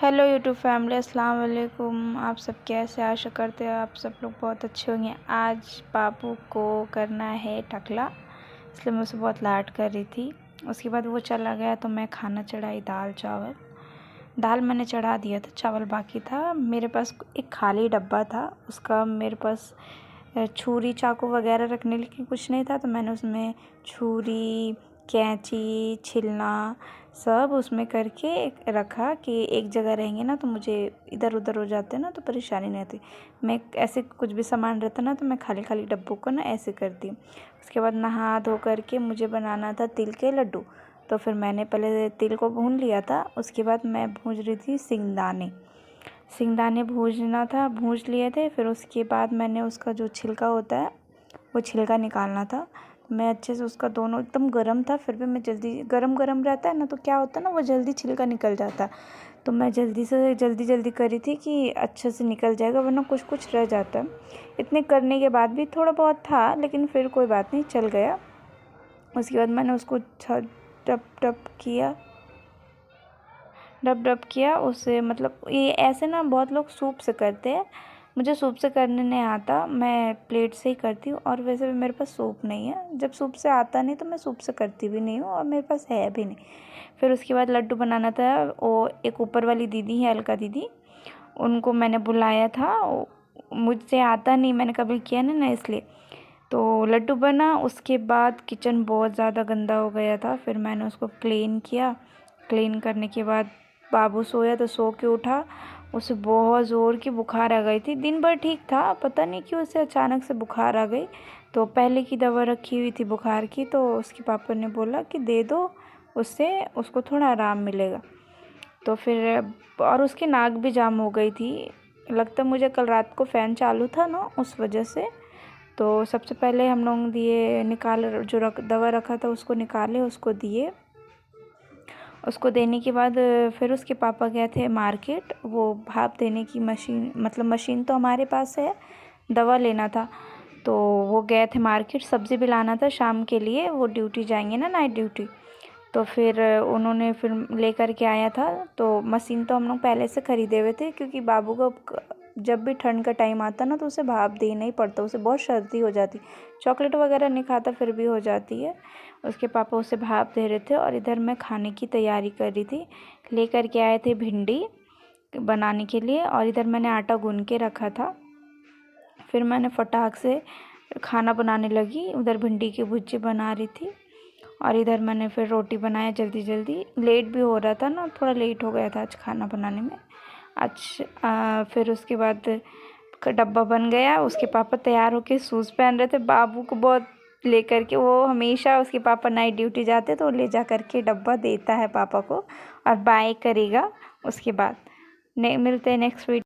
Hello YouTube family, अस्सलाम वालेकुम। आप सब कैसे? आशा करते हैं आप सब लोग बहुत अच्छे होंगे। आज बाबू को करना है टकला, इसलिए मैं उसे बहुत लाड कर रही थी। उसके बाद वो चला गया तो मैं खाना चढ़ाई, दाल चावल। दाल मैंने चढ़ा दिया था, चावल बाकी था। मेरे पास एक खाली डब्बा था, उसका मेरे पास छुरी चाकू वगैरह रखने के लिए कुछ नहीं था, तो मैंने उसमें छुरी, कैंची, छिलना सब उसमें करके रखा कि एक जगह रहेंगे ना तो मुझे इधर उधर हो जाते ना तो परेशानी नहीं आती। मैं ऐसे कुछ भी सामान रहता ना तो मैं खाली खाली डब्बों को ना ऐसे करती हूँ। उसके बाद नहा धो करके मुझे बनाना था तिल के लड्डू, तो फिर मैंने पहले तिल को भून लिया था। उसके बाद मैं भून रही थी सिंगदाने भूनना था, भून लिए थे। फिर उसके बाद मैंने उसका जो छिलका होता है वो छिलका निकालना था। मैं अच्छे से उसका दोनों एकदम गर्म था, फिर भी मैं जल्दी गरम गरम रहता है ना तो क्या होता है ना, वो जल्दी छिलका निकल जाता है। तो मैं जल्दी करी थी कि अच्छे से निकल जाएगा, वरना कुछ कुछ रह जाता है। इतने करने के बाद भी थोड़ा बहुत था, लेकिन फिर कोई बात नहीं, चल गया। उसके बाद मैंने उसको डब डब किया उससे। मतलब ये ऐसे ना बहुत लोग सूप से करते हैं, मुझे सूप से करने नहीं आता, मैं प्लेट से ही करती हूँ। और वैसे भी मेरे पास सूप नहीं है, जब सूप से आता नहीं तो मैं सूप से करती भी नहीं हूँ, और मेरे पास है भी नहीं। फिर उसके बाद लड्डू बनाना था। वो एक ऊपर वाली दीदी है, अलका दीदी, उनको मैंने बुलाया था। मुझसे आता नहीं, मैंने कभी किया नहीं ना, इसलिए। तो लड्डू बना। उसके बाद किचन बहुत ज़्यादा गंदा हो गया था, फिर मैंने उसको क्लीन किया। क्लीन करने के बाद बाबू सोया तो सो के उठा, उसे बहुत ज़ोर की बुखार आ गई थी। दिन भर ठीक था, पता नहीं क्यों उसे अचानक से बुखार आ गई। तो पहले की दवा रखी हुई थी बुखार की, तो उसके पापा ने बोला कि दे दो, उससे उसको थोड़ा आराम मिलेगा। तो फिर और उसकी नाक भी जाम हो गई थी, लगता मुझे कल रात को फ़ैन चालू था ना, उस वजह से। तो सबसे पहले हम लोग दिए निकाल, जो दवा रखा था उसको निकाले, उसको दिए। उसको देने के बाद फिर उसके पापा गए थे मार्केट, वो भाप देने की मशीन, मतलब मशीन तो हमारे पास है, दवा लेना था। तो वो गए थे मार्केट, सब्ज़ी भी लाना था शाम के लिए, वो ड्यूटी जाएंगे ना, नाइट ड्यूटी। तो फिर उन्होंने फिर लेकर के आया था। तो मशीन तो हम लोग पहले से ख़रीदे हुए थे, क्योंकि बाबू को जब भी ठंड का टाइम आता ना तो उसे भाप देना ही पड़ता, उसे बहुत सर्दी हो जाती। चॉकलेट वगैरह नहीं खाता फिर भी हो जाती है। उसके पापा उसे भाप दे रहे थे, और इधर मैं खाने की तैयारी कर रही थी। लेकर के आए थे भिंडी बनाने के लिए, और इधर मैंने आटा गूँध के रखा था। फिर मैंने फटाक से खाना बनाने लगी, उधर भिंडी की भुर्जी बना रही थी, और इधर मैंने फिर रोटी बनाया जल्दी जल्दी। लेट भी हो रहा था ना, थोड़ा लेट हो गया था आज खाना बनाने में। फिर उसके बाद डब्बा बन गया। उसके पापा तैयार होके शूज़ पहन रहे थे, बाबू को बहुत लेकर के, वो हमेशा उसके पापा नाइट ड्यूटी जाते तो ले जा करके डब्बा देता है पापा को, और बाय करेगा। उसके बाद मिलते हैं नेक्स्ट वीडियो।